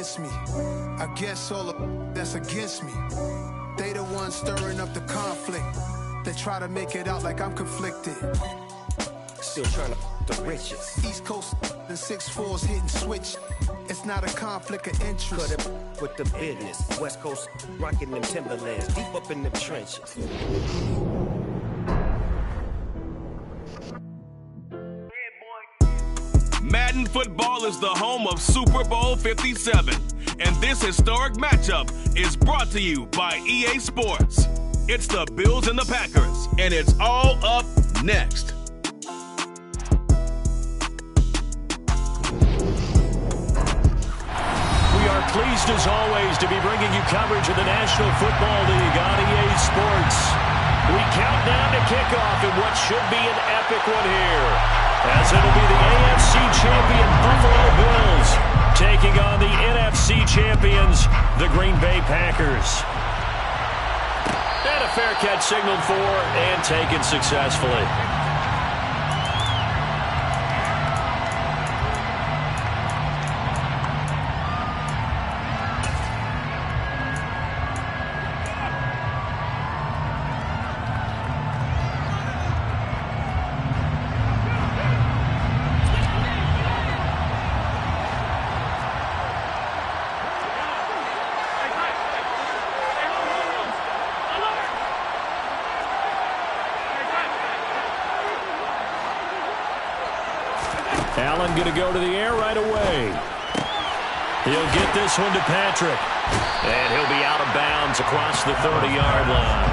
against me. I guess all the that's against me. They the ones stirring up the conflict. They try to make it out like I'm conflicted. Still trying to the riches. East Coast and 6'4s hitting switch. It's not a conflict of interest. Cut it with the business. West Coast rocking them Timberlands, deep up in the trenches. Madden Football is the home of Super Bowl 57, and this historic matchup is brought to you by EA Sports. It's the Bills and the Packers, and it's all up next. We are pleased as always to be bringing you coverage of the National Football League on EA Sports. We count down to kickoff in what should be an epic one here, as it'll be the AFC champion Buffalo Bills taking on the NFC champions, the Green Bay Packers. And a fair catch signaled for and taken successfully. Allen going to go to the air right away. He'll get this one to Patrick. And he'll be out of bounds across the 30-yard line.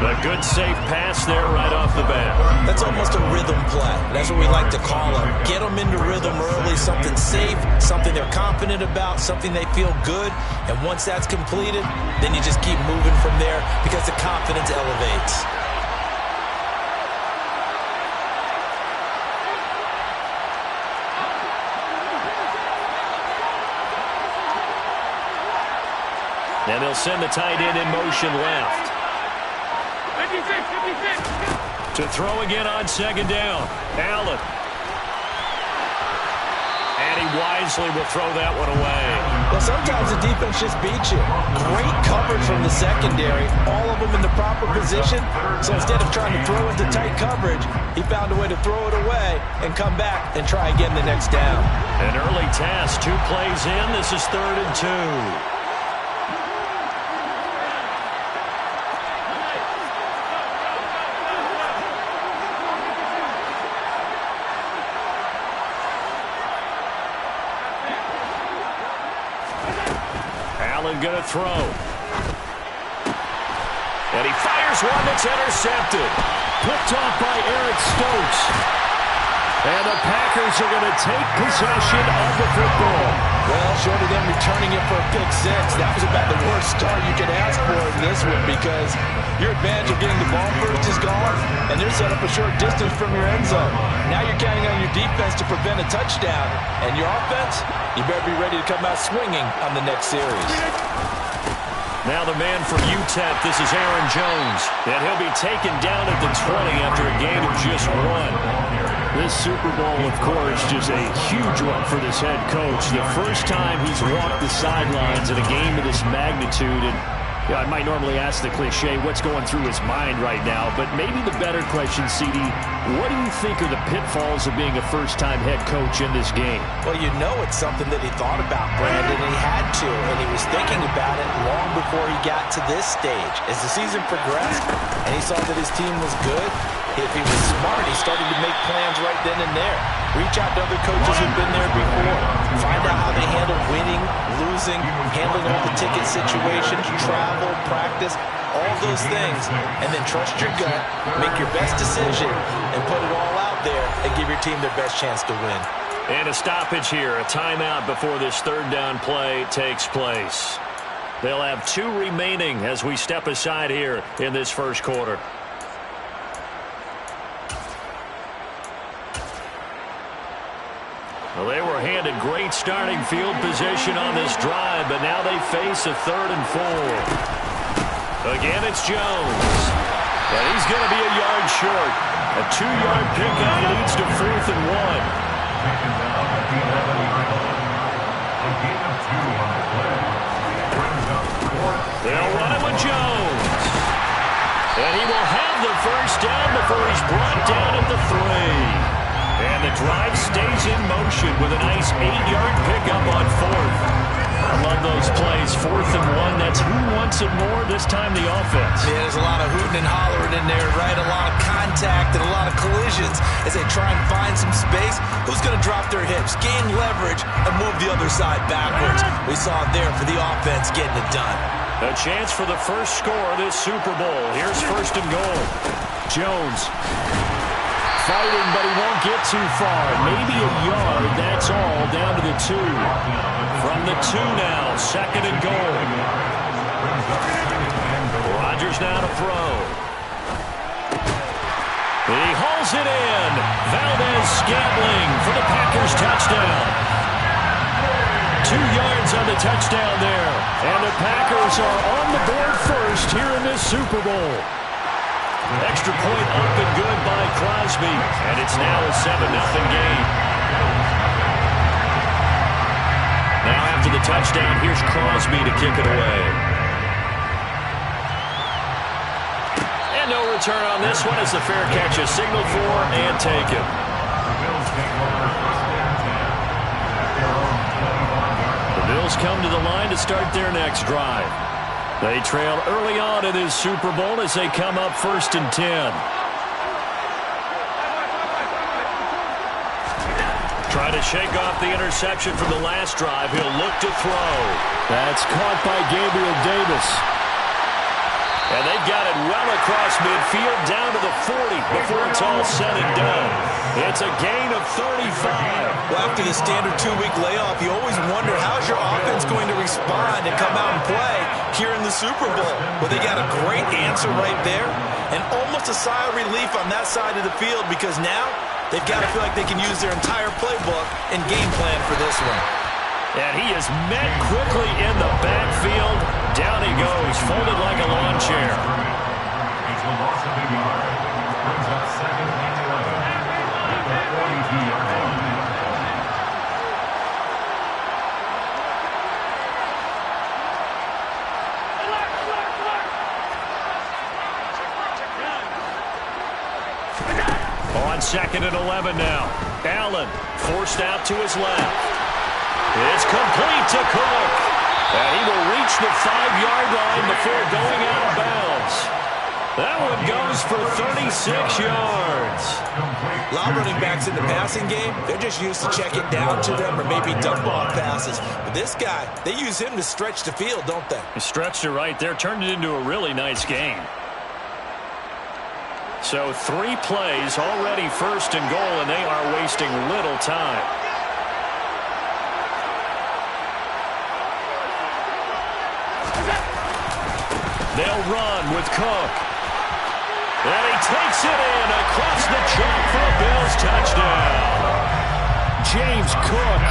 A good safe pass there right off the bat. That's almost a rhythm play. That's what we like to call it. Get them into rhythm early, something safe, something they're confident about, something they feel good. And once that's completed, then you just keep moving from there because the confidence elevates. And they'll send the tight end in motion left. To throw again on second down. Allen. And he wisely will throw that one away. Well, sometimes the defense just beats you. Great coverage from the secondary. All of them in the proper position. So instead of trying to throw into tight coverage, he found a way to throw it away and come back and try again the next down. An early task. 2 plays in. This is 3rd and 2. Going to throw. And he fires one that's intercepted. Picked off by Eric Stokes. And the Packers are going to take possession of the football. Well, short of them returning it for a pick 6, that was about the worst start you could ask for in this one because your advantage of getting the ball first is gone, and they're set up a short distance from your end zone. Now you're counting on your defense to prevent a touchdown, and your offense, you better be ready to come out swinging on the next series. Now the man from UTEP, this is Aaron Jones, and he'll be taken down at the 20 after a gain of just 1. This Super Bowl, of course, just a huge one for this head coach. The first time he's walked the sidelines in a game of this magnitude, and I might normally ask the cliche, what's going through his mind right now, but maybe the better question, CD, what do you think are the pitfalls of being a first-time head coach in this game? Well, you know it's something that he thought about, Brandon, and he had to, and he was thinking about it long before he got to this stage. As the season progressed and he saw that his team was good, if he was smart, he started to make plans right then and there. Reach out to other coaches who've been there before. Find out how they handle winning, losing, handling all the ticket situations, travel, practice, all those things. And then trust your gut, make your best decision, and put it all out there and give your team their best chance to win. And a stoppage here, a timeout before this 3rd down play takes place. They'll have 2 remaining as we step aside here in this first quarter. Well, they were handed great starting field position on this drive, but now they face a 3rd and 4. Again, it's Jones. But he's going to be a yard short. A 2-yard pickup leads to 4th and 1. They'll run it with Jones. And he will have the first down before he's brought down at the 3. And the drive stays in motion with a nice 8-yard pickup on 4th. I love those plays. 4th and 1. That's who wants it more, this time the offense. Yeah, there's a lot of hooting and hollering in there, right? A lot of contact and a lot of collisions as they try and find some space. Who's going to drop their hips, gain leverage, and move the other side backwards? We saw it there for the offense getting it done. A chance for the first score of this Super Bowl. Here's 1st and goal. Jones fighting, but he won't get too far. Maybe a yard, that's all, down to the 2. From the 2 now, 2nd and goal. Rodgers now to throw. He hauls it in. Valdez-Scantling for the Packers touchdown. 2 yards on the touchdown there. And the Packers are on the board first here in this Super Bowl. Extra point up and good by Crosby. And it's now a 7-0 game. Now after the touchdown, here's Crosby to kick it away. And no return on this one as the fair catch is signaled for and taken. Bills come to the line to start their next drive. They trail early on in this Super Bowl as they come up 1st and 10. Try to shake off the interception from the last drive. He'll look to throw. That's caught by Gabriel Davis. And they've got it well across midfield down to the 40 before it's all said and done. It's a gain of 35. Well, after the standard 2-week layoff, you always wonder how's your offense going to respond and come out and play here in the Super Bowl. Well, they got a great answer right there and almost a sigh of relief on that side of the field because now they've got to feel like they can use their entire playbook and game plan for this one. And he is met quickly in the backfield. Down he goes, folded like a lawn chair. On 2nd and 11 now. Allen forced out to his left. It's complete to Cook. And he will reach the 5-yard line before going out of bounds. That one goes for 36 yards. A lot of running backs in the passing game, they're just used to check it down to them or maybe dump off passes. But this guy, they use him to stretch the field, don't they? He stretched it right there, turned it into a really nice game. So 3 plays, already 1st and goal, and they are wasting little time. They'll run with Cook. And he takes it in across the chalk for a Bills touchdown. James Cook,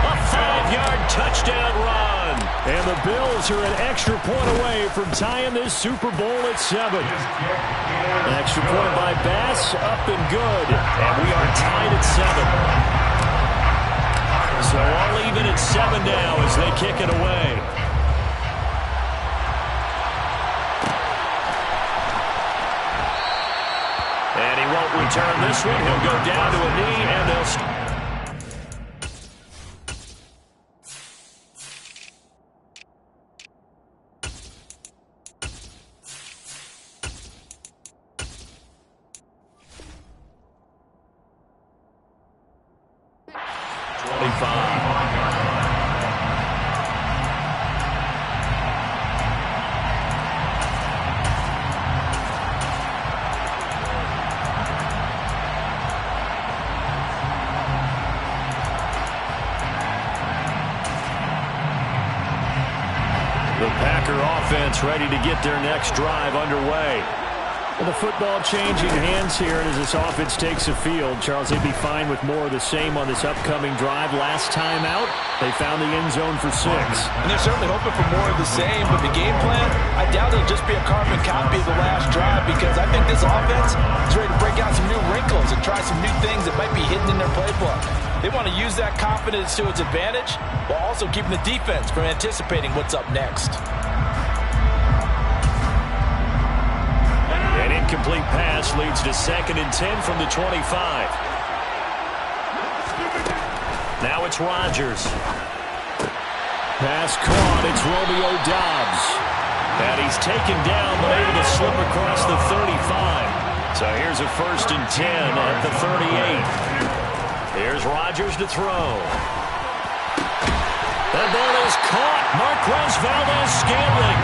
a 5-yard touchdown run. And the Bills are an extra point away from tying this Super Bowl at 7. An extra point by Bass, up and good. And we are tied at 7. So all even at 7 now as they kick it away. And he won't return this one. He'll go down to a knee, and they'll... ready to get their next drive underway. Well, the football changing hands here as this offense takes the field. Charles, they'd be fine with more of the same on this upcoming drive. Last time out, they found the end zone for 6. And they're certainly hoping for more of the same, but the game plan, I doubt it'll just be a carbon copy of the last drive, because I think this offense is ready to break out some new wrinkles and try some new things that might be hidden in their playbook. They want to use that confidence to its advantage while also keeping the defense from anticipating what's up next. An incomplete pass leads to 2nd and 10 from the 25. Now it's Rodgers. Pass caught. It's Romeo Doubs. And he's taken down but able to slip across the 35. So here's a 1st and 10 at the 38. Here's Rodgers to throw. That ball is caught. Marquez Valdes-Scantling.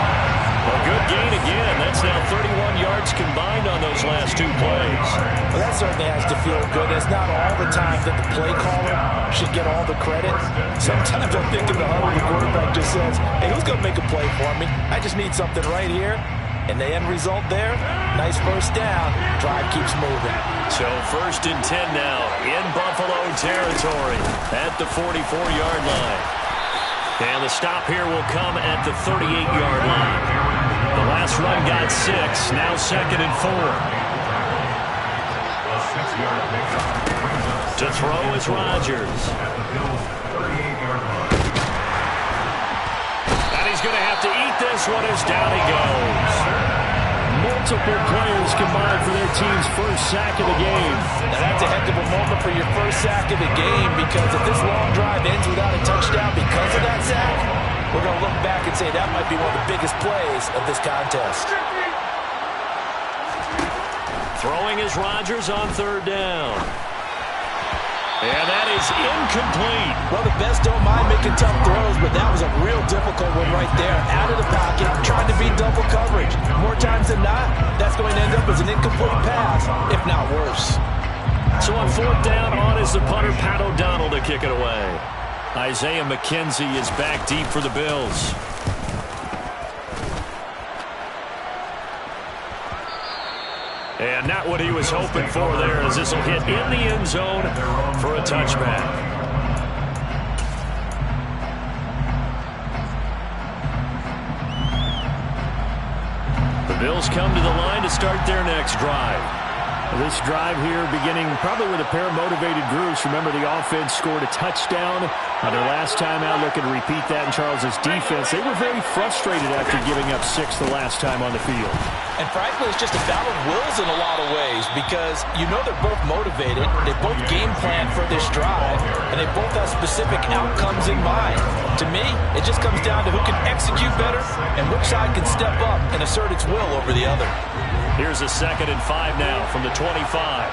A good gain again. That's now 31 yards combined on those last 2 plays. Well, that certainly has to feel good. It's not all the time that the play caller should get all the credit. Sometimes I think in the huddle, the quarterback just says, hey, who's going to make a play for me? I just need something right here. And the end result there, nice 1st down. Drive keeps moving. So 1st and 10 now in Buffalo territory at the 44-yard line. And the stop here will come at the 38-yard line. The last run got 6. Now 2nd and 4. To throw is Rodgers. And he's going to have to eat this one as down he goes. Multiple players combined for their team's 1st sack of the game. Now that's a heck of a moment for your 1st sack of the game, because if this long drive ends without a touchdown because of that sack, we're going to look back and say that might be one of the biggest plays of this contest. Throwing is Rodgers on 3rd down. And that is incomplete. Well, the best don't mind making tough throws, but that was a real difficult one right there. Out of the pocket, trying to beat double coverage. More times than not, that's going to end up as an incomplete pass, if not worse. So on 4th down, on is the punter, Pat O'Donnell, to kick it away. Isaiah McKenzie is back deep for the Bills. And not what he was hoping for there, as this will hit in the end zone for a touchback. The Bills come to the line to start their next drive. This drive here beginning probably with a pair of motivated groups. Remember, the offense scored a touchdown on their last time out, looking to repeat that in Charles's defense. They were very frustrated after giving up 6 the last time on the field. And frankly, it's just a battle of wills in a lot of ways, because you know they're both motivated, they both game plan for this drive, and they both have specific outcomes in mind. To me, it just comes down to who can execute better and which side can step up and assert its will over the other. Here's a 2nd and 5 now from the 25.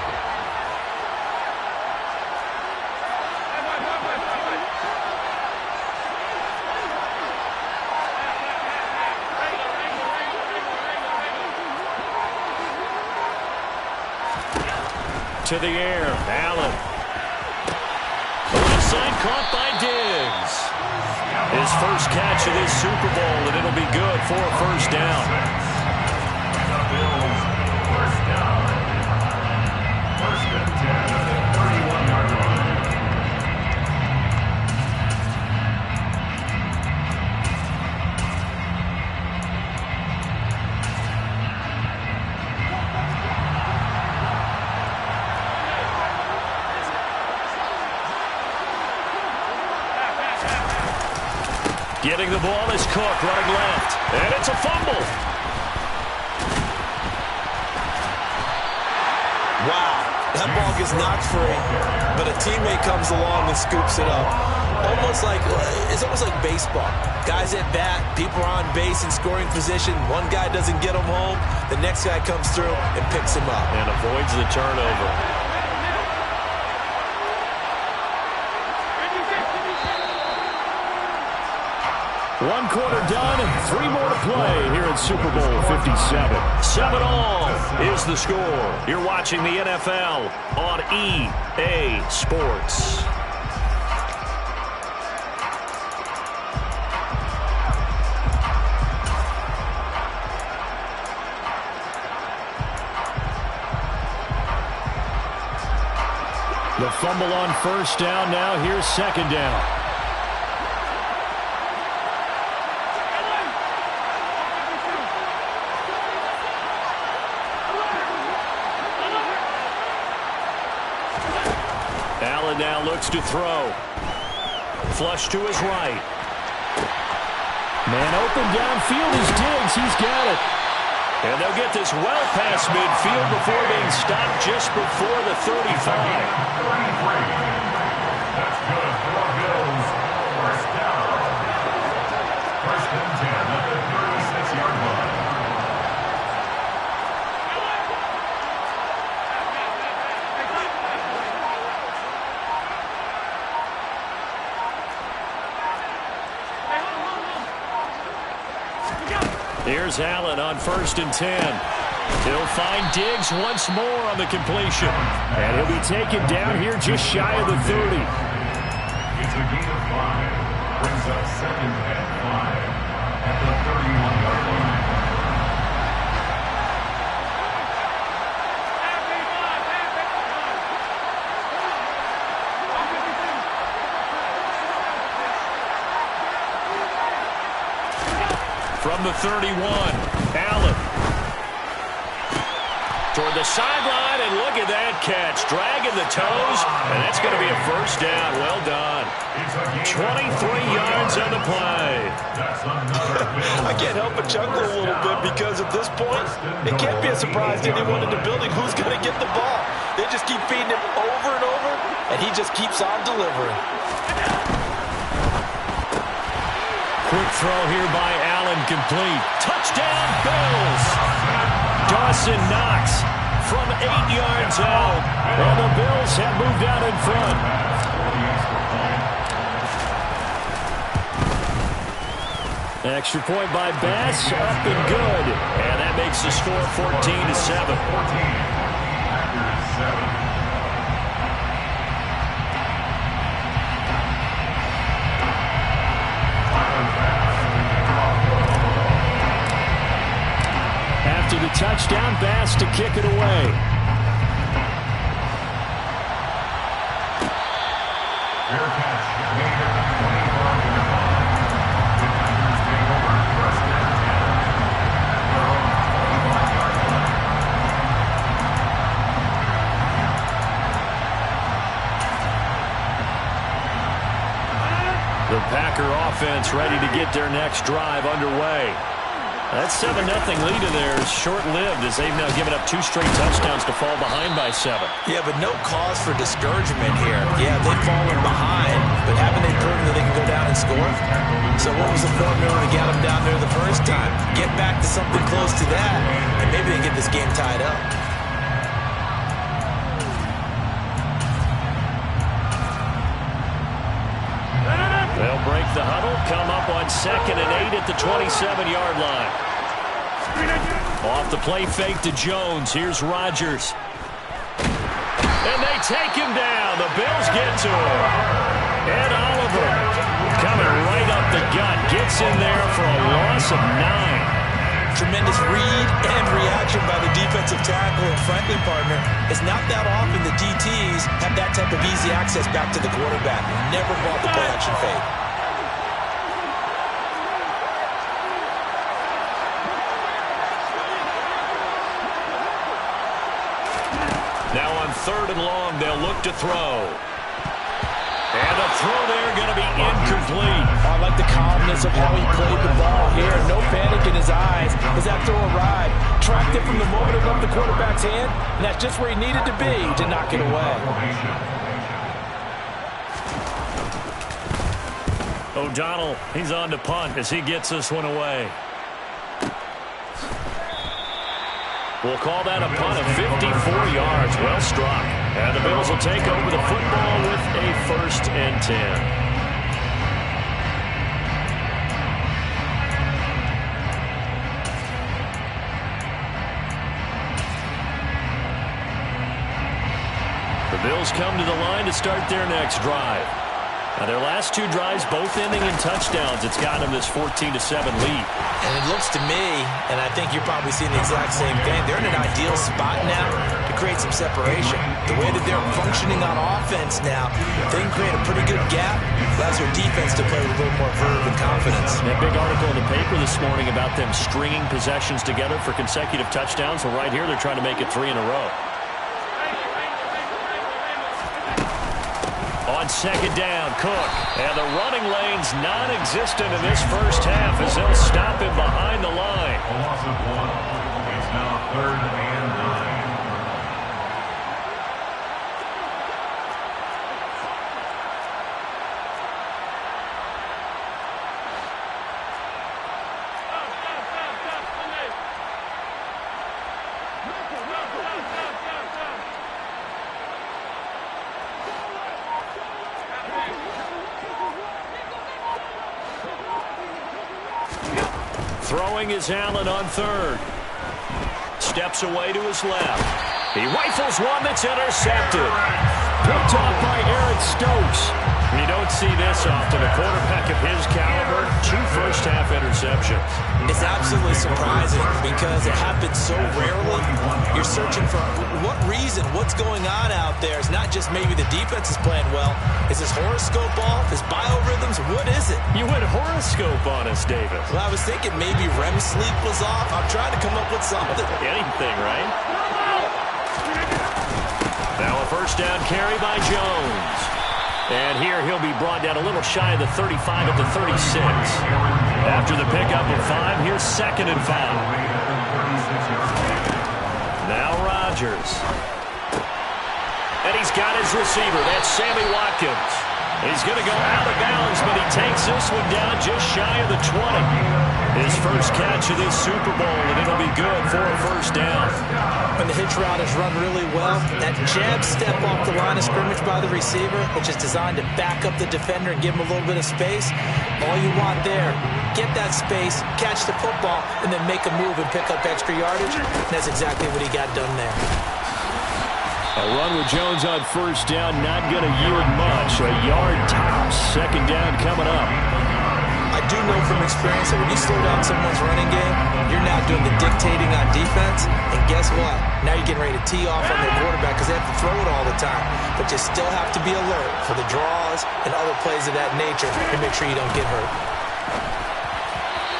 To the air, Allen. The left side caught by Diggs. His 1st catch of this Super Bowl, and it'll be good for a 1st down. Getting the ball is Cook, running left. And it's a fumble. Wow, that ball gets knocked free, but a teammate comes along and scoops it up. It's almost like baseball. Guys at bat, people are on base in scoring position. One guy doesn't get him home. The next guy comes through and picks him up. And avoids the turnover. One quarter done, 3 more to play here in Super Bowl 57. 7-all is the score. You're watching the NFL on EA Sports. The fumble on first down. Now here's second down. Allen now looks to throw. Flush to his right. Man open downfield is Diggs. He's got it. And they'll get this well past midfield before being stopped just before the 35. That's good for Bills. First down. First and 10 at the 36-yard line. Here's Allen on first and 10. He'll find Diggs once more on the completion. And he'll be taken down here just shy of the 30. It's a gain of 5. Brings up second and 5 at the 31-yard line. From the 31, Allen. Toward the sideline, and look at that catch. Dragging the toes, and that's going to be a first down. Well done. 23 yards on the play. I can't help but chuckle a little bit because at this point, it can't be a surprise to anyone in the building who's going to get the ball. They just keep feeding him over and over, and he just keeps on delivering. Quick throw here by Allen, complete. Touchdown, Bills! Dawson Knox from 8 yards out, and the Bills have moved out in front. Extra point by Bass, up and good. And that makes the score 14-7. After the touchdown, Bass to kick it away. Fair catch. Made at the 24-yard line. The Packers take over first and 10. Their own 25-yard line. The Packer offense ready to get their next drive underway. That 7-0 lead of theirs short-lived as they've now given up 2 straight touchdowns to fall behind by 7. Yeah, but no cause for discouragement here. Yeah, they've fallen behind, but haven't they proven that they can go down and score? So what was the formula to get them down there the first time? Get back to something close to that, and maybe they get this game tied up. They'll break the huddle, come up on 2nd and 8 at the 27-yard line. Off the play fake to Jones. Here's Rodgers. And they take him down. The Bills get to him. Ed Oliver coming right up the gut. Gets in there for a loss of 9. Tremendous read and reaction by the defensive tackle and Franklin partner. It's not that often the DTs have that type of easy access back to the quarterback. Never brought the play action fake. Now on 3rd and long, they'll look to throw. And the throw there going to be incomplete. I like the calmness of how he played the ball here. No panic in his eyes as that throw arrived. Tracked it from the moment it left the quarterback's hand, and that's just where he needed to be to knock it away. O'Donnell, he's on to punt as he gets this one away. We'll call that a punt of 54 yards. Well struck. And the Bills will take over the football with a 1st and 10. The Bills come to the line to start their next drive. Now their last two drives, both ending in touchdowns. It's got them this 14-7 lead. And it looks to me, and I think you're probably seeing the exact same thing, they're in an ideal spot now to create some separation. The way that they're functioning on offense now, they can create a pretty good gap. Allows their defense to play with a little more verve and confidence. That big article in the paper this morning about them stringing possessions together for consecutive touchdowns. Well, right here they're trying to make it 3 in a row. On second down, Cook. And the running lane's non-existent in this first half as they'll stop him behind the line. A loss of 1. It's now 3rd and 9. Throwing is Allen on third. Steps away to his left. He rifles one that's intercepted. Picked off by Eric Stokes. You don't see this often. A quarterback of his caliber, 2 first-half interceptions. It's absolutely surprising because it happens so rarely. You're searching for what reason, what's going on out there. It's not just maybe the defense is playing well. Is his horoscope off? His biorhythms? What is it? You went horoscope on us, David. Well, I was thinking maybe REM sleep was off. I'm trying to come up with something. Anything, right? Now a first down carry by Jones. And here he'll be brought down a little shy of the 35 at the 36. After the pickup of 5, here's 2nd and 5. Now Rodgers. And he's got his receiver. That's Sammy Watkins. He's going to go out of bounds, but he takes this one down just shy of the 20. His first catch of this Super Bowl, and it'll be good for a first down. When the hitch route is run really well, that jab step off the line of scrimmage by the receiver, which is designed to back up the defender and give him a little bit of space, all you want there, get that space, catch the football, and then make a move and pick up extra yardage. And that's exactly what he got done there. A run with Jones on first down, not going to yield much. A yard tops. Second down coming up. I do know from experience that when you slow down someone's running game, you're now doing the dictating on defense. And guess what? Now you're getting ready to tee off on their quarterback because they have to throw it all the time. But you still have to be alert for the draws and other plays of that nature to make sure you don't get hurt.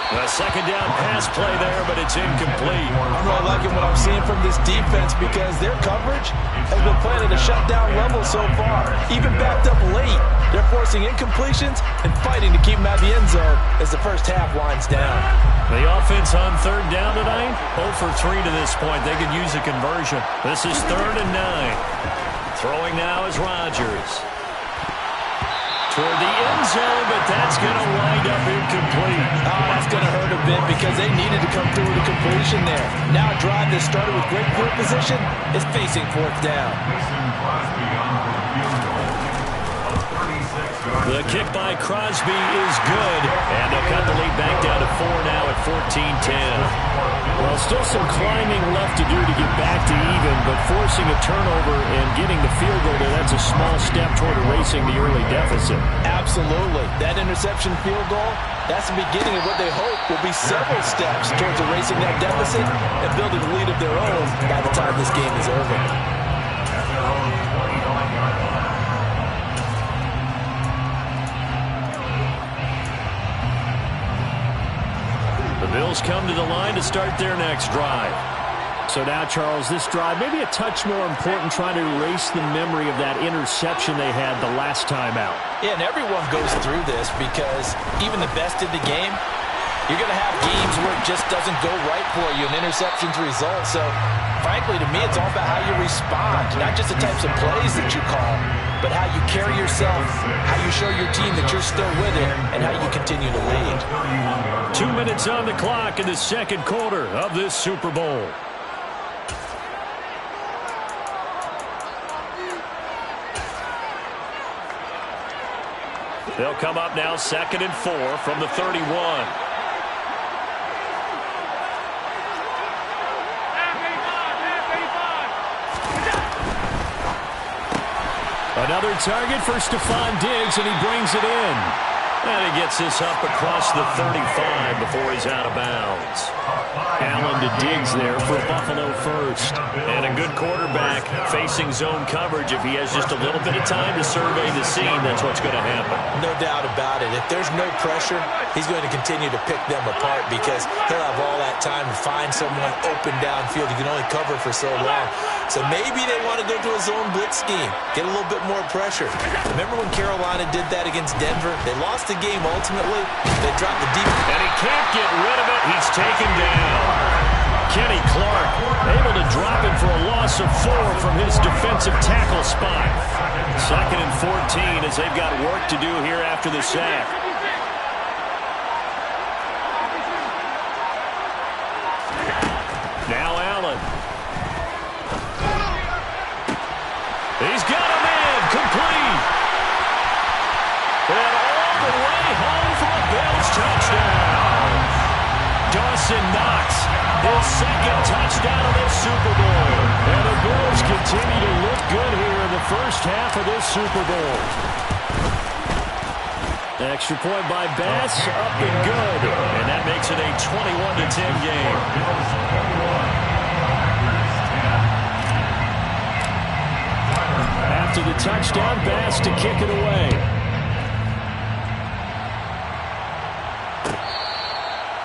A second down pass play there, but it's incomplete. I'm really liking what I'm seeing from this defense because their coverage has been playing at a shutdown level so far. Even backed up late, they're forcing incompletions and fighting to keep them out of the end zone as the first half winds down. The offense on third down tonight, 0 for 3 to this point. They could use a conversion. This is 3rd and 9. Throwing now is Rodgers. Toward the end zone, but that's going to wind up incomplete. Oh, that's going to hurt a bit because they needed to come through with a completion there. Now a drive that started with great field position is facing 4th down. The kick by Crosby is good, and they'll cut the lead back down to 4 now at 14-10. Well, still some climbing left to do to get back to even, but forcing a turnover and getting the field goal there, that's a small step toward erasing the early deficit. Absolutely. That interception field goal, that's the beginning of what they hope will be several steps towards erasing that deficit and building a lead of their own by the time this game is over. The Bills come to the line to start their next drive. So now, Charles, this drive maybe a touch more important, trying to erase the memory of that interception they had the last time out. Yeah, and everyone goes through this because even the best in the game, you're going to have games where it just doesn't go right for you and interceptions result. So, frankly, to me, it's all about how you respond, not just the types of plays that you call, but how you carry yourself, how you show your team that you're still with it, and how you continue to lead. 2 minutes on the clock in the second quarter of this Super Bowl. They'll come up now 2nd and 4 from the 31. Another target for Stephon Diggs, and he brings it in. And he gets this up across the 35 before he's out of bounds. Allen to Diggs there for Buffalo first. And a good quarterback facing zone coverage. If he has just a little bit of time to survey the scene, that's what's going to happen. No doubt about it. If there's no pressure, he's going to continue to pick them apart because he'll have all that time to find someone open downfield. He can only cover for so long. So maybe they want to go to a zone blitz scheme, get a little bit more pressure. Remember when Carolina did that against Denver? They lost the game ultimately. They dropped the deep. And he can't get rid of it. He's taken down. Kenny Clark able to drop him for a loss of 4 from his defensive tackle spot. 2nd and 14 as they've got work to do here after the sack. Now Allen. He's got a man complete. And all the way home for a Bills touchdown. Dawson Knox, his 2nd touchdown of this Super Bowl. And the Bills continue to look good here in the first half of this Super Bowl. Extra point by Bass, up and good. And that makes it a 21-10 game. After the touchdown, Bass to kick it away.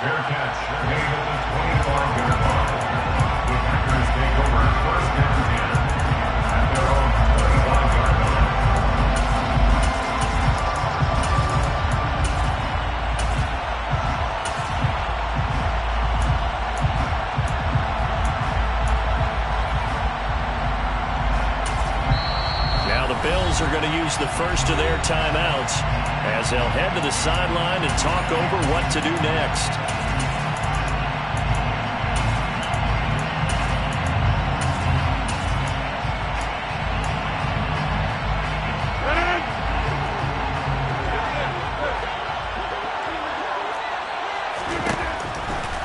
Fair catch. Made at the 25-yard line. The Packers take over 1st and 10 at their own 35-yard line. Now the Bills are going to use the first of their timeouts as they'll head to the sideline and talk over what to do next.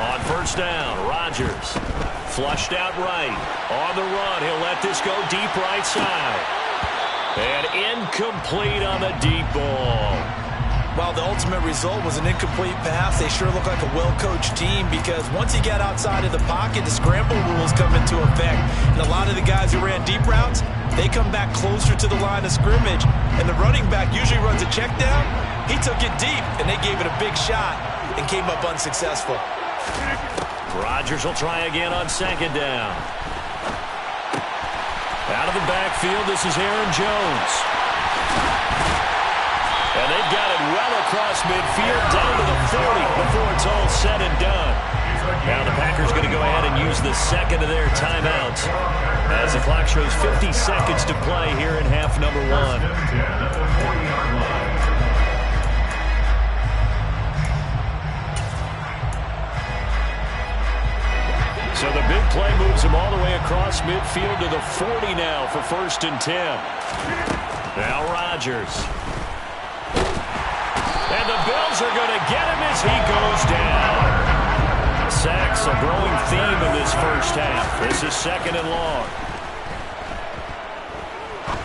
On 1st down, Rodgers flushed out right. On the run, he'll let this go deep right side. And incomplete on the deep ball. While the ultimate result was an incomplete pass, they sure look like a well-coached team because once he got outside of the pocket, the scramble rules come into effect. And a lot of the guys who ran deep routes, they come back closer to the line of scrimmage. And the running back usually runs a check down. He took it deep, and they gave it a big shot and came up unsuccessful. Rodgers will try again on 2nd down. Out of the backfield, this is Aaron Jones. And they've got it well across midfield, down to the 40 before it's all said and done. Now the Packers going to go ahead and use the 2nd of their timeouts as the clock shows 50 seconds to play here in half number 1. So the big play moves him all the way across midfield to the 40 now for 1st and 10. Now Rodgers. And the Bills are going to get him as he goes down. Sacks, a growing theme in this first half. This is 2nd and long.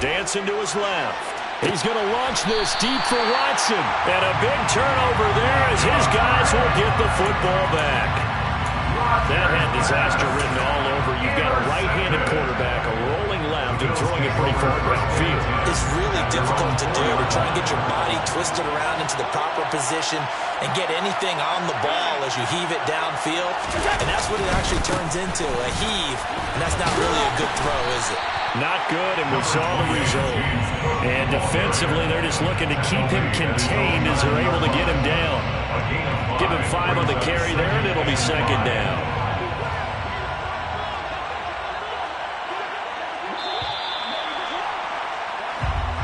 Dancing to his left. He's going to launch this deep for Watson. And a big turnover there as his guys will get the football back. That had disaster written all over. You've got a right-handed quarterback, a rolling left, and throwing it pretty far downfield. It's really difficult to do, to try and get your body twisted around into the proper position and get anything on the ball as you heave it downfield. And that's what it actually turns into, a heave. And that's not really a good throw, is it? Not good, and we saw the result. And defensively, they're just looking to keep him contained as they're able to get him down. Give him 5 on the carry there, and it'll be 2nd down.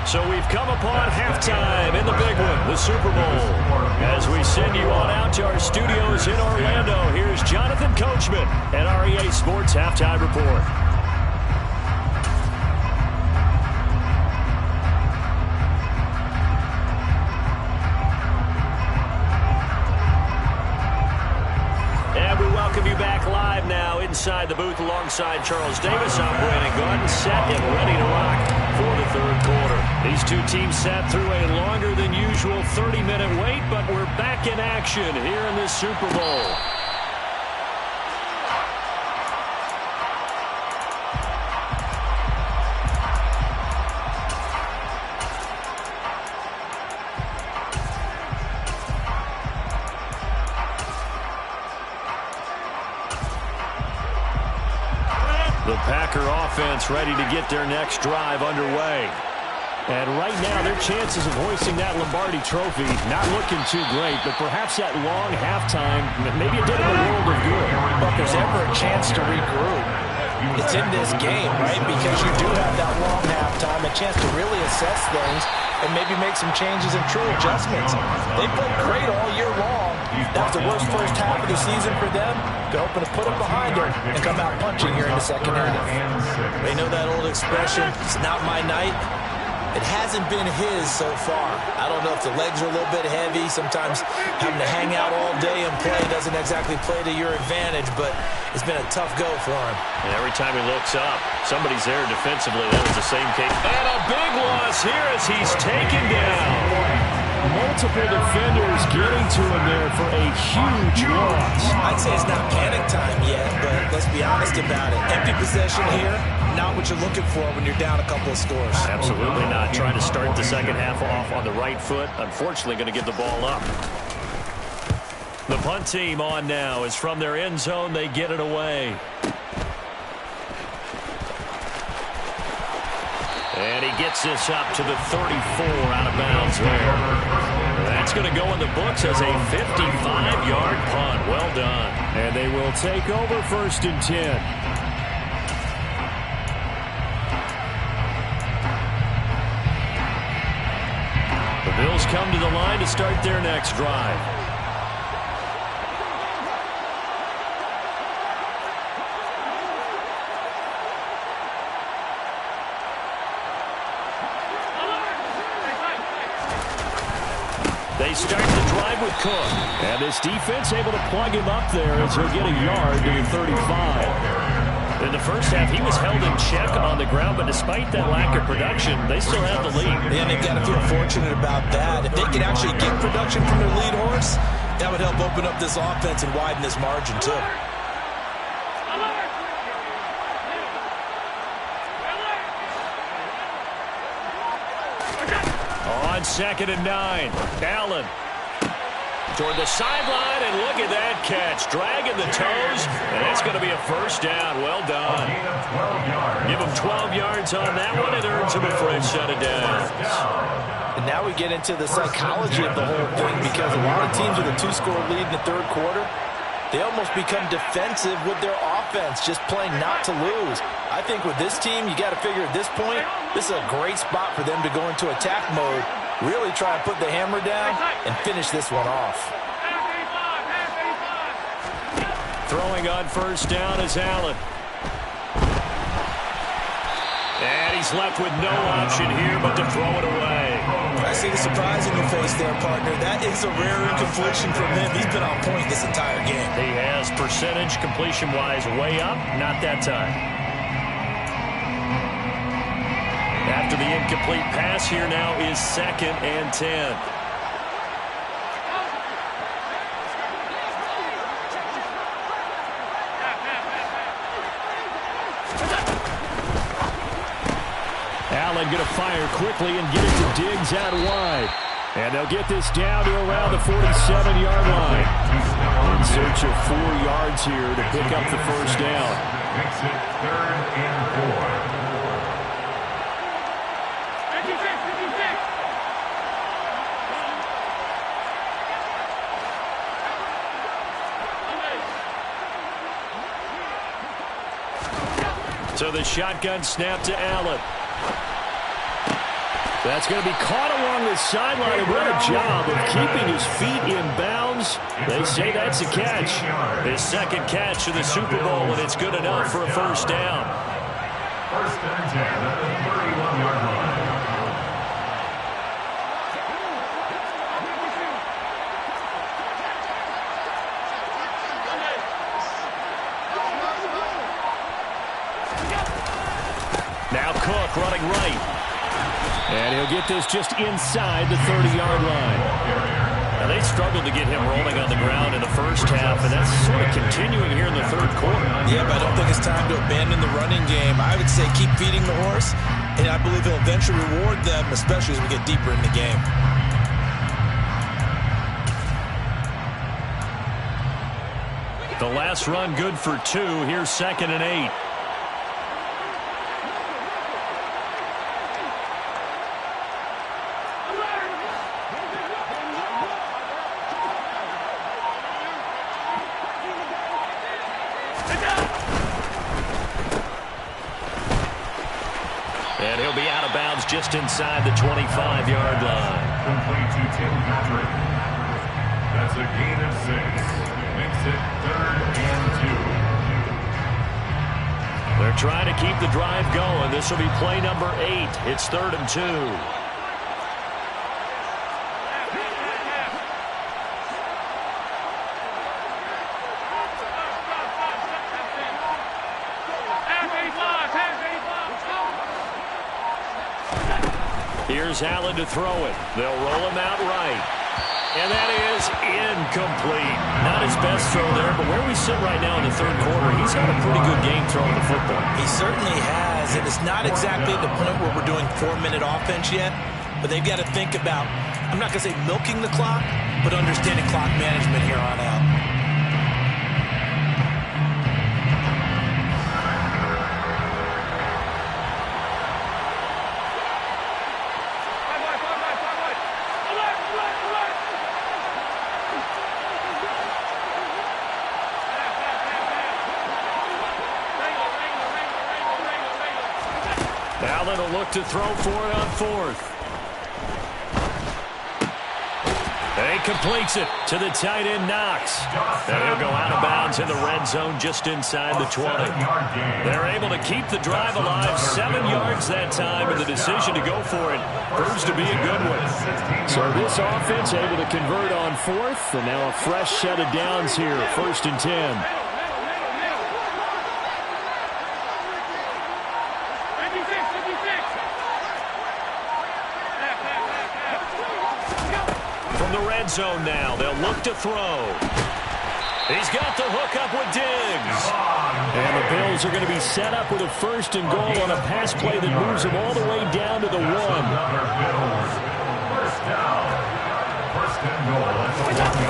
So we've come upon halftime in the big one, the Super Bowl. As we send you on out to our studios in Orlando, here's Jonathan Coachman and our EA Sports Halftime Report. And we welcome you back live now inside the booth alongside Charles Davis. I'm Brandon Gordon, set and ready to rock before the third quarter. These two teams sat through a longer than usual 30-minute wait, but we're back in action here in this Super Bowl. The Packer offense ready to get their next drive underway. And right now, their chances of hoisting that Lombardi trophy not looking too great, but perhaps that long halftime, maybe it did them a world of good. But if there's ever a chance to regroup, it's in this game, right? Because you do have that long halftime, a chance to really assess things and maybe make some changes and true adjustments. They played great all year long. That was the worst first half of the season for them. They're hoping to put it behind them and come out punching here in the second half. They know that old expression, it's not my night. It hasn't been his so far. I don't know if the legs are a little bit heavy. Sometimes having to hang out all day and play doesn't exactly play to your advantage, but it's been a tough go for him. And every time he looks up, somebody's there defensively. That was the same case. And a big loss here as he's taken down. Multiple defenders getting to him there for a huge loss. I'd say it's not panic time yet, but let's be honest about it. Empty possession here, not what you're looking for when you're down a couple of scores. Absolutely not. Trying to start the second half off on the right foot. Unfortunately, going to give the ball up. The punt team on now is from their end zone. They get it away. And he gets this up to the 34 out of bounds there. That's going to go in the books as a 55-yard punt. Well done. And they will take over 1st and 10. The Bills come to the line to start their next drive. They start the drive with Cook. And this defense able to plug him up there as he'll get a yard to the 35. In the first half, he was held in check on the ground, but despite that lack of production, they still have the lead. And they've got to feel fortunate about that. If they could actually get production from their lead horse, that would help open up this offense and widen this margin, too. On 2nd and 9, Allen toward the sideline, and look at that catch. Dragging the toes, and it's going to be a first down. Well done. Give him 12 yards on that one. It earns him a fresh set of downs. And now we get into the psychology of the whole thing, because a lot of teams with a 2-score lead in the third quarter, they almost become defensive with their offense, just playing not to lose. I think with this team, you got to figure at this point, this is a great spot for them to go into attack mode, really try and put the hammer down and finish this one off. Throwing on first down is Allen. And he's left with no option here but to throw it away. I see the surprise in your face there, partner. That is a rare incompletion from him. He's been on point this entire game. He has percentage completion-wise way up. Not that time. After the incomplete pass, here now is 2nd and 10. Allen going to fire quickly and get it to Diggs out wide. And they'll get this down to around the 47-yard line. In search of 4 yards here to pick up the first down. Makes it 3rd and 4. So the shotgun snap to Allen. That's going to be caught along the sideline. And what a job of keeping his feet in bounds. They say that's a catch. His 2nd catch of the Super Bowl, and it's good enough for a first down. 1st and 10 at the 31-yard line. Now Cook running right. And he'll get this just inside the 30-yard line. Now, they struggled to get him rolling on the ground in the first half, and that's sort of continuing here in the third quarter. Yeah, but I don't think it's time to abandon the running game. I would say keep feeding the horse, and I believe he'll eventually reward them, especially as we get deeper in the game. The last run good for 2. Here's 2nd and 8. And he'll be out of bounds just inside the 25-yard line. Complete to Tim Patrick. That's a gain of 6. Makes it 3rd and 2. They're trying to keep the drive going. This will be play number 8. It's 3rd and 2. Here's Allen to throw it. They'll roll him out right. And that is incomplete. Not his best throw there, but where we sit right now in the third quarter, he's had a pretty good game throwing the football. He certainly has, and it's not exactly at the point where we're doing 4-minute offense yet, but they've got to think about, I'm not going to say milking the clock, but understanding clock management here on out. Allen will look to throw for it on 4th. He completes it to the tight end, Knox. And he'll go out of bounds in the red zone just inside the 20. They're able to keep the drive alive, 7 yards that time, and the decision to go for it proves to be a good one. So this offense able to convert on 4th, and now a fresh set of downs here, 1st and 10. Zone now. They'll look to throw. He's got the hook up with Diggs. And the Bills are going to be set up with a 1st and goal on a pass play that moves them all the way down to the 1.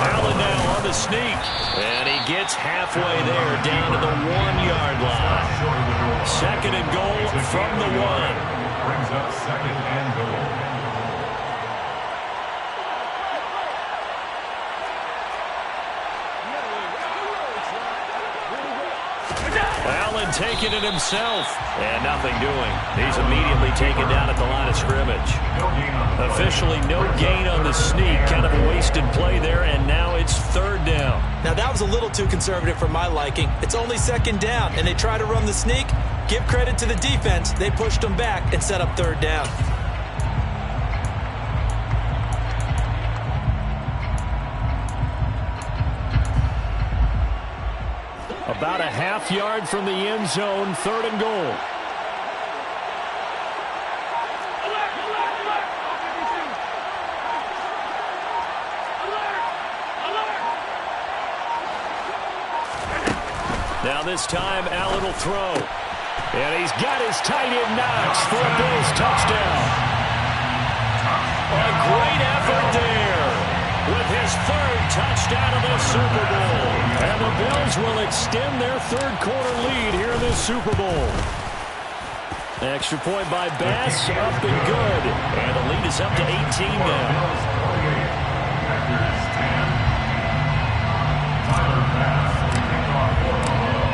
Allen now on the sneak. And he gets halfway there down to the 1-yard line. 2nd and goal from the 1. Brings up 2nd and goal. Allen taking it himself, and nothing doing. He's immediately taken down at the line of scrimmage. Officially no gain on the sneak, kind of a wasted play there, and now it's 3rd down. Now that was a little too conservative for my liking. It's only 2nd down, and they try to run the sneak. Give credit to the defense. They pushed them back and set up 3rd down. About a half yard from the end zone, 3rd and goal. Now this time, Allen will throw. And he's got his tight end Knox for a Bills touchdown. A great effort there with his 3rd touchdown of the Super Bowl. And the Bills will extend their 3rd quarter lead here in this Super Bowl. Extra point by Bass, up and good. And the lead is up to 18 now.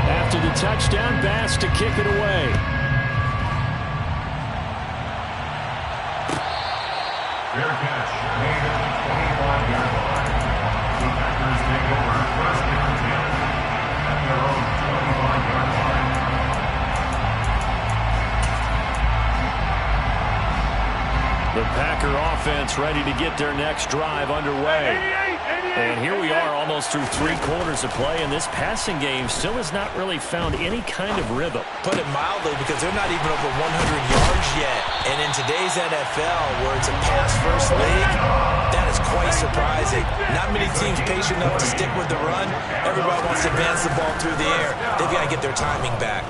After the touchdown, Bass to kick it away. Fair catch made at the 21-yard line. The Packers take over 1st and 10 at their own 21-yard line. The Packer offense ready to get their next drive underway. And here we are almost almost through 3 quarters of play, and this passing game still has not really found any kind of rhythm. Put it mildly, because they're not even over 100 yards yet. And in today's NFL, where it's a pass-first league, that is quite surprising. Not many teams patient enough to stick with the run. Everybody wants to advance the ball through the air. They've got to get their timing back.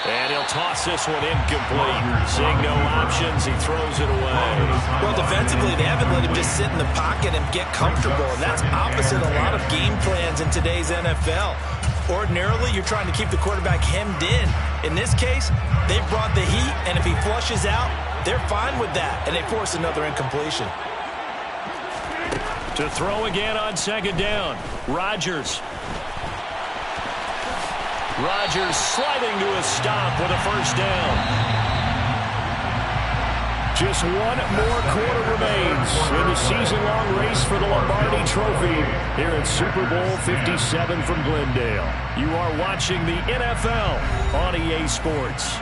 And he'll toss this one incomplete. Seeing no options, he throws it away. Well, defensively, they haven't let him just sit in the pocket and get comfortable. And that's opposite a lot of game plans in today's NFL. Ordinarily, you're trying to keep the quarterback hemmed in. In this case, they brought the heat, and if he flushes out, they're fine with that. And they force another incompletion. To throw again on 2nd down. Rodgers sliding to a stop with a 1st down. Just 1 more quarter remains in the season-long race for the Lombardi Trophy here at Super Bowl 57 from Glendale. You are watching the NFL on EA Sports.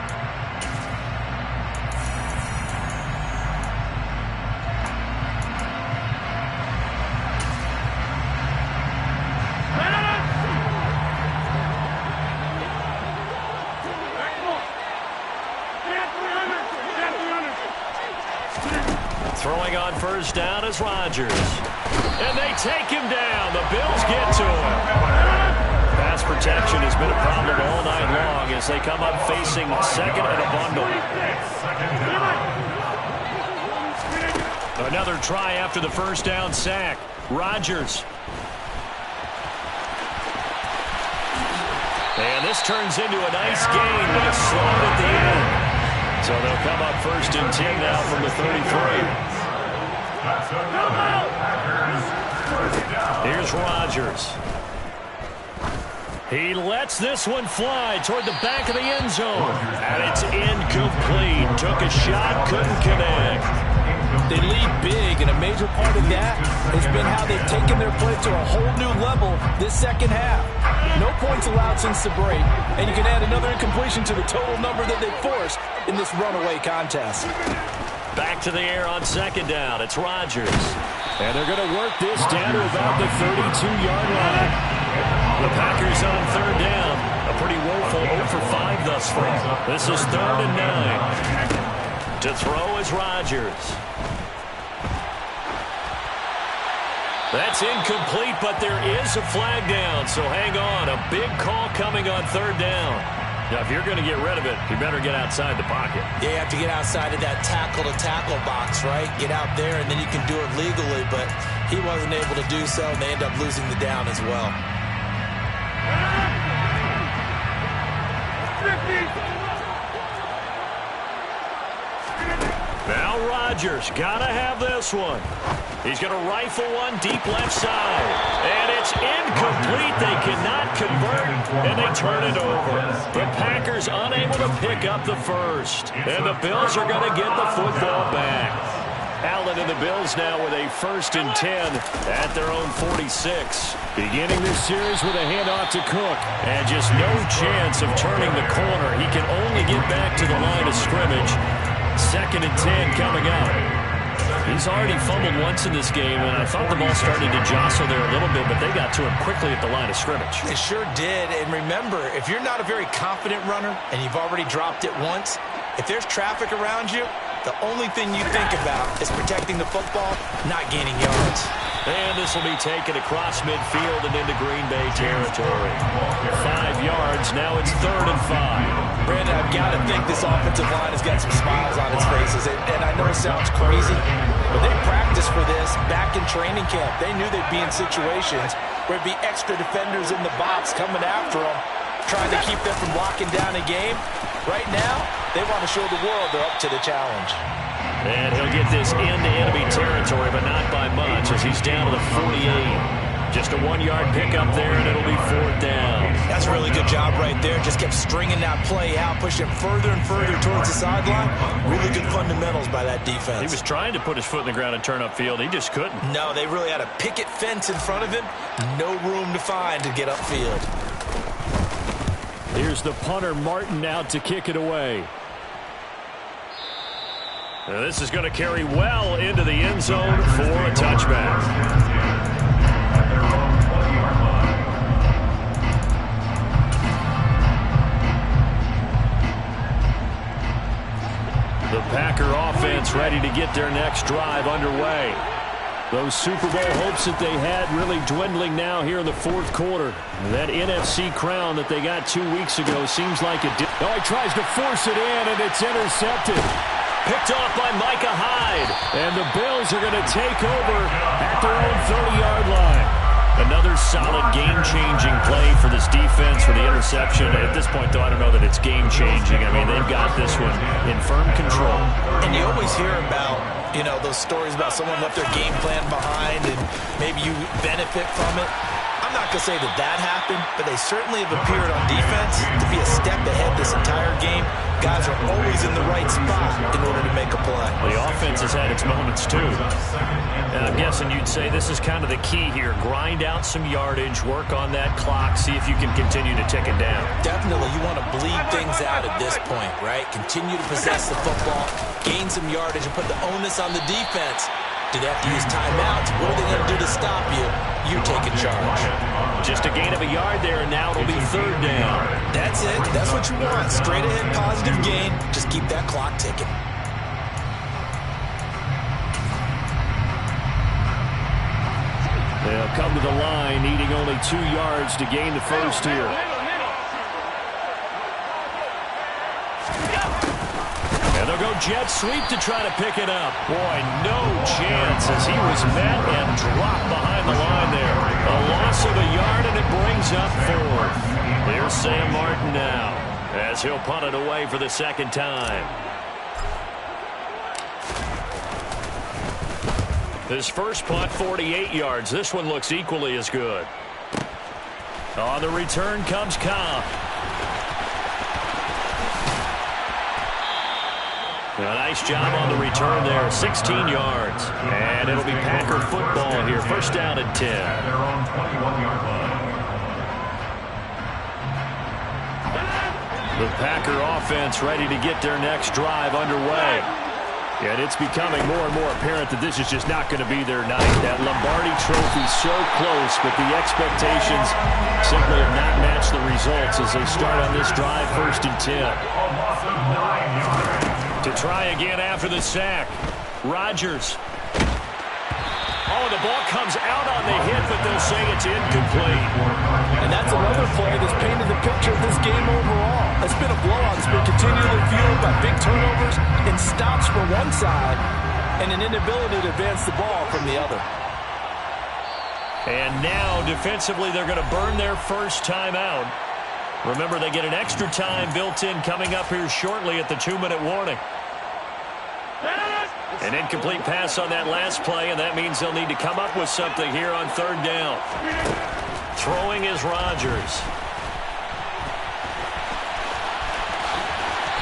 Throwing on 1st down is Rodgers. And they take him down. The Bills get to him. Pass protection has been a problem all night long as they come up facing 2nd and a bundle. Another try after the 1st down sack. Rodgers. And this turns into a nice gain with a slide at the end. So they'll come up 1st and 10 now from the 33. Here's Rodgers. He lets this one fly toward the back of the end zone. And it's incomplete. Took a shot, couldn't connect. They lead big, and a major part of that has been how they've taken their play to a whole new level this 2nd half. No points allowed since the break, and you can add another incompletion to the total number that they forced in this runaway contest. Back to the air on 2nd down. It's Rodgers. And they're going to work this down to about the 32-yard line. The Packers on 3rd down. A pretty woeful 0 for 5 thus far. This is 3rd and 9. To throw is Rodgers. That's incomplete, but there is a flag down, so hang on. A big call coming on 3rd down. Now, if you're going to get rid of it, you better get outside the pocket. Yeah, you have to get outside of that tackle-to-tackle box, right? Get out there, and then you can do it legally, but he wasn't able to do so, and they end up losing the down as well. Now Rodgers, gotta have this one. He's going to rifle one deep left side. And it's incomplete. They cannot convert, and they turn it over. The Packers unable to pick up the 1st. And the Bills are going to get the football back. Allen and the Bills now with a 1st and 10 at their own 46. Beginning this series with a handoff to Cook. And just no chance of turning the corner. He can only get back to the line of scrimmage. 2nd and 10 coming up. He's already fumbled once in this game, and I thought the ball started to jostle there a little bit, but they got to him quickly at the line of scrimmage. It sure did, and remember, if you're not a very confident runner and you've already dropped it once, if there's traffic around you, the only thing you think about is protecting the football, not gaining yards. And this will be taken across midfield and into Green Bay territory. 5 yards, now it's 3rd and 5. Brandon, I've got to think this offensive line has got some smiles on its faces. And I know it sounds crazy, but they practiced for this back in training camp. They knew they'd be in situations where it'd be extra defenders in the box coming after them, trying to keep them from locking down a game. Right now, they want to show the world they're up to the challenge. And he'll get this into enemy territory, but not by much as he's down to the 48. Just a 1-yard pickup there, and it'll be 4th down. That's a really good job right there. Just kept stringing that play out, pushing further and further towards the sideline. Really good fundamentals by that defense. He was trying to put his foot in the ground and turn upfield. He just couldn't. No, they really had a picket fence in front of him. No room to find to get upfield. Here's the punter, Martin, out to kick it away. This is going to carry well into the end zone for a touchback. The Packer offense ready to get their next drive underway. Those Super Bowl hopes that they had really dwindling now here in the fourth quarter. That NFC crown that they got 2 weeks ago seems like it did. Oh, he tries to force it in, and it's intercepted. Picked off by Micah Hyde. And the Bills are going to take over at their own 30-yard line. Another solid game-changing play for this defense for the interception. At this point, though, I don't know that it's game-changing. I mean, they've got this one in firm control. And you always hear about, you know, those stories about someone left their game plan behind and maybe you benefit from it. I'm not going to say that that happened, but they certainly have appeared on defense to be a step ahead this entire game. Guys are always in the right spot in order to make a play. The offense has had its moments, too. And I'm guessing you'd say this is kind of the key here. Grind out some yardage, work on that clock, see if you can continue to tick it down. Definitely, you want to bleed things out at this point, right? Continue to possess the football, gain some yardage, and put the onus on the defense. Do they have to use timeouts? What are they going to do to stop you? You take a charge. Just a gain of a yard there, and now it'll be third down. That's it. That's what you want. Straight ahead, positive gain. Just keep that clock ticking. They'll come to the line, needing only 2 yards to gain the first here. And they'll go jet sweep to try to pick it up. Boy, no chance as he was met and dropped behind the line there. A loss of a yard, and it brings up fourth. There's Sam Martin now as he'll punt it away for the second time. His first punt, 48 yards. This one looks equally as good. On the return comes Cobb. A nice job on the return there, 16 yards. And it'll be Packer football here, first down and 10. Their own 21-yard line. The Packer offense ready to get their next drive underway. And it's becoming more and more apparent that this is just not going to be their night. That Lombardi trophy so close, but the expectations simply have not matched the results as they start on this drive, first and 10. To try again after the sack. Rodgers. Oh, the ball comes out on the hit, but they'll say it's incomplete. And that's another play that's painted the picture of this game overall. It's been a blowout. It's been continually fueled by big turnovers and stops from one side and an inability to advance the ball from the other. And now, defensively, they're going to burn their first time out. Remember, they get an extra time built in coming up here shortly at the 2-minute warning. An incomplete pass on that last play, and that means they'll need to come up with something here on third down. Throwing is Rodgers.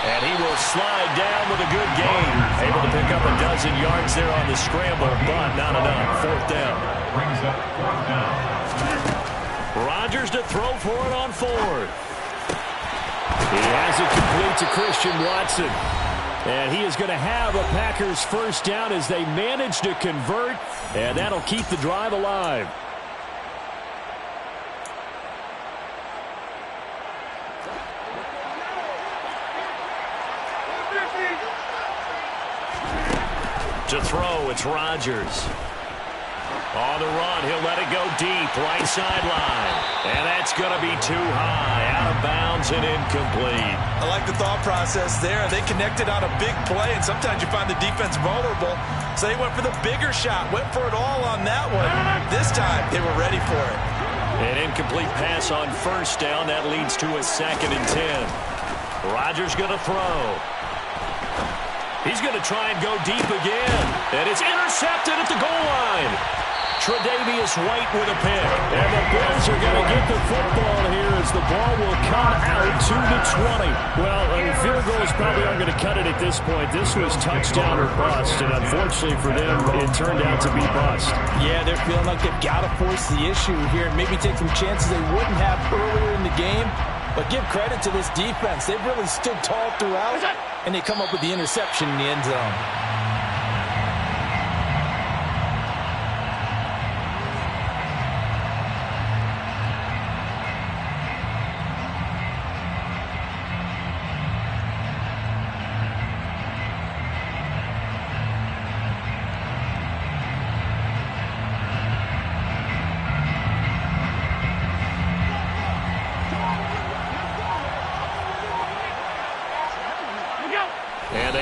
And he will slide down with a good gain. Able to pick up a dozen yards there on the scramble, but not enough. Fourth down. Brings up fourth down. Rodgers to throw for it on fourth. He has it complete to Christian Watson. And he is going to have a Packers first down as they manage to convert, and that'll keep the drive alive. To throw, it's Rodgers. On the run, he'll let it go deep, right sideline. And that's going to be too high, out of bounds and incomplete. I like the thought process there. They connected on a big play, and sometimes you find the defense vulnerable. So they went for the bigger shot, went for it all on that one. This time, they were ready for it. An incomplete pass on first down. That leads to a second and 10. Rodgers going to throw. He's going to try and go deep again. And it's intercepted at the goal line. Tre'Davious White with a pick. And the Bills are going to get the football here as the ball will come out to the 20. Well, field goals probably aren't going to cut it at this point. This was touchdown or bust, and unfortunately for them, it turned out to be bust. Yeah, they're feeling like they've got to force the issue here and maybe take some chances they wouldn't have earlier in the game. But give credit to this defense. They've really stood tall throughout, and they come up with the interception in the end zone.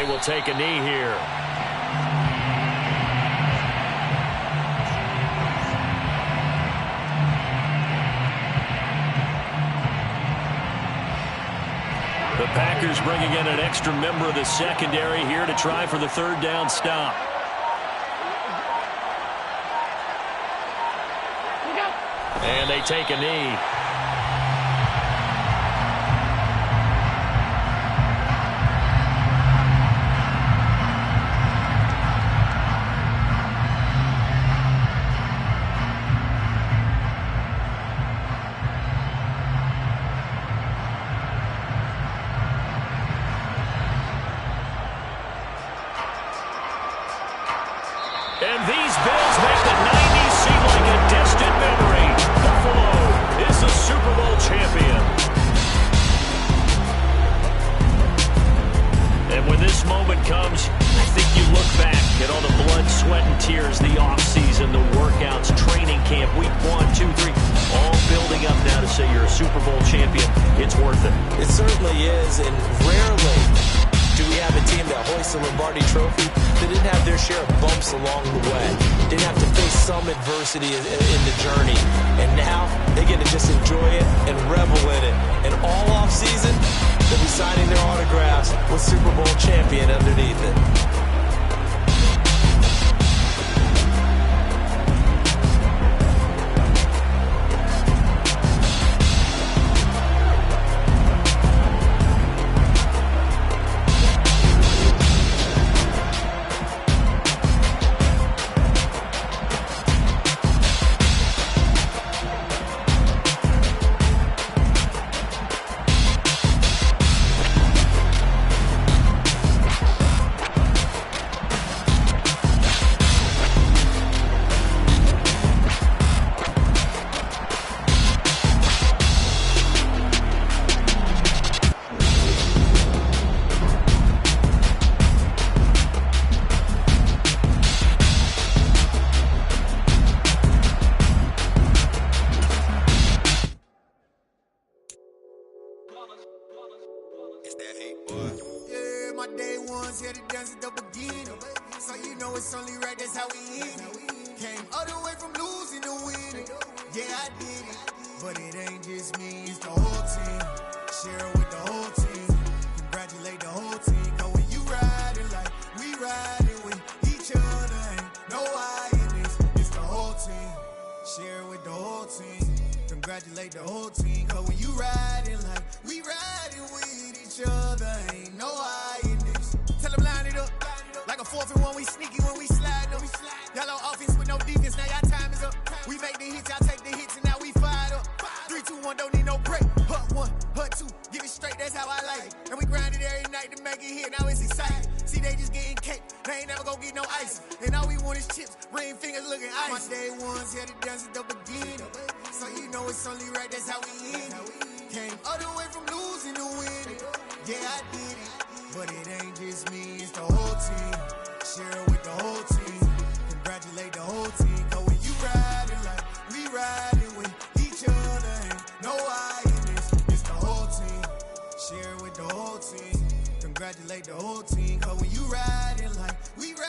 will take a knee here. The Packers bringing in an extra member of the secondary here to try for the third down stop. And they take a knee. And these Bills make the 90s seem like a distant memory. Buffalo is the Super Bowl champion. And when this moment comes, I think you look back at all the blood, sweat, and tears, the offseason, the workouts, training camp, week 1, 2, 3, all building up now to say you're a Super Bowl champion. It's worth it. It certainly is, and rarely do we have a team that hoists the Lombardi Trophy that didn't have their share of bumps along the way, didn't have to face some adversity in the journey, and now they get to just enjoy it and revel in it. And all offseason, they'll be signing their autographs with Super Bowl champion underneath it. Yeah, my day ones here to dance at the beginning. So you know it's only right, that's how we end it. Came all the way from losing to winning. Yeah, I did it. But it ain't just me, it's the whole team. Share it with the whole team. Congratulate the whole team. Cause when you riding like we riding with each other, ain't no I in this. It's the whole team. Share it with the whole team. Congratulate the whole team. Cause when you riding like we riding with each other, ain't no I in this. Tell them line it up. Like a 4th and 1, we sneaky when we slide up. Y'all on offense with no defense, now y'all time is up. We make the hits, y'all take the hits, and now we fired up. 3, 2, 1, don't need no break. Hut 1, hut 2, give it straight, that's how I like it. And we grind it every night to make it hit, now it's exciting. See, they just getting cake, they ain't never gonna get no ice. And all we want is chips, ring fingers looking ice. My day ones here to dance at the beginning. So you know it's only right, that's how we end it. Came all the way from losing to winning. Yeah, I did it. But it ain't just me, it's the whole team. Share it with the whole team. Congratulate the whole team. Cause when you riding like we riding with each other, ain't no I in this. It's the whole team. Share it with the whole team. Congratulate the whole team. Cause when you riding like we riding.